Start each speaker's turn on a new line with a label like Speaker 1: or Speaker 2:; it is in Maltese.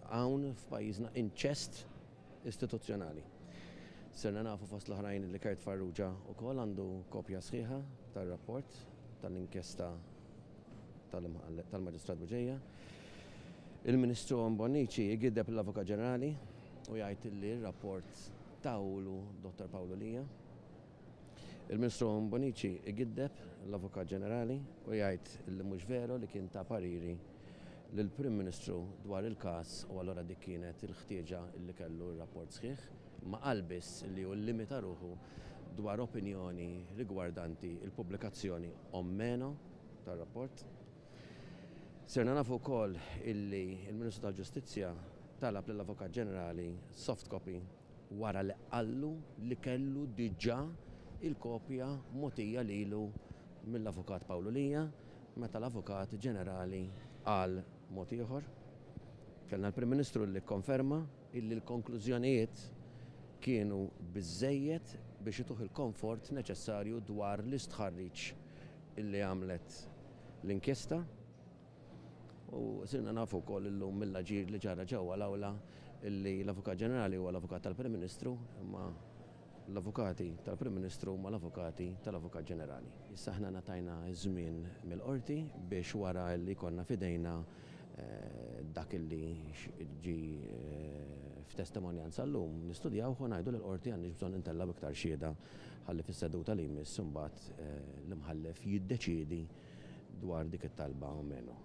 Speaker 1: hawn f'pajjiżna inċest istituzzjonali. Sirna nafu fost l-oħrajn li Kert Farrugia wkoll għandu kopja sħiħa tar-rapport tal-inkjesta tal-Maġistrat Buġejja. Il-Ministru Bonnici jgiddeb l-Avukat Ġenerali u jgħid li r-rapport tawlu Dr. Pawlu Lija. Il-Ministru Bonnici jgiddeb l-Avukat Ġenerali u jgħid li mhux veru li kien ta' pariri lill-Prim Ministru dwar il-każ u allura dik kienet il-ħtieġa li kellu r-rapport sħiħ ma qalbis li hu limita ruħu dwar opinjoni rigwardanti il-pubblikazzjoni o meno tar-rapport. Sirna nafu wkoll illi il-Ministru tal-Ġustizzja talab lill-Avukat Ġenerali soft copy wara li qallu li kellu diġà il-kopja mogħtija lilu mill-Avukat Pawlu Lija meta l-Avukat Ġenerali qal mod ieħor. Kellna l-Prim Ministru li konferma illi l-konklużjonijiet kienu biżżejjed biex ituħ il-komfort neċessarju dwar l-istħarriġ illi għamlet l-inkjesta. U sirna nafu wkoll illum mill-aġir li ġara ġewwa l-awla illi l-Avukat Ġenerali huwa l-Avukat tal-Prim Ministru imma l-Avukati tal-Prim Ministru ma l-Avukati tal-Avukat Ġenerali. Issa aħna ngħatajna żmien mill-qorti biex wara li konna fidejna dak li ġi f'testimonjanza llum nistudjaw u ngħidu lill-qorti għandix bżonn intella b'iktar xhieda ħalli fis-seduta li jmiss imbagħad l-imħallef jiddeċiedi dwar dik it-talba u menu.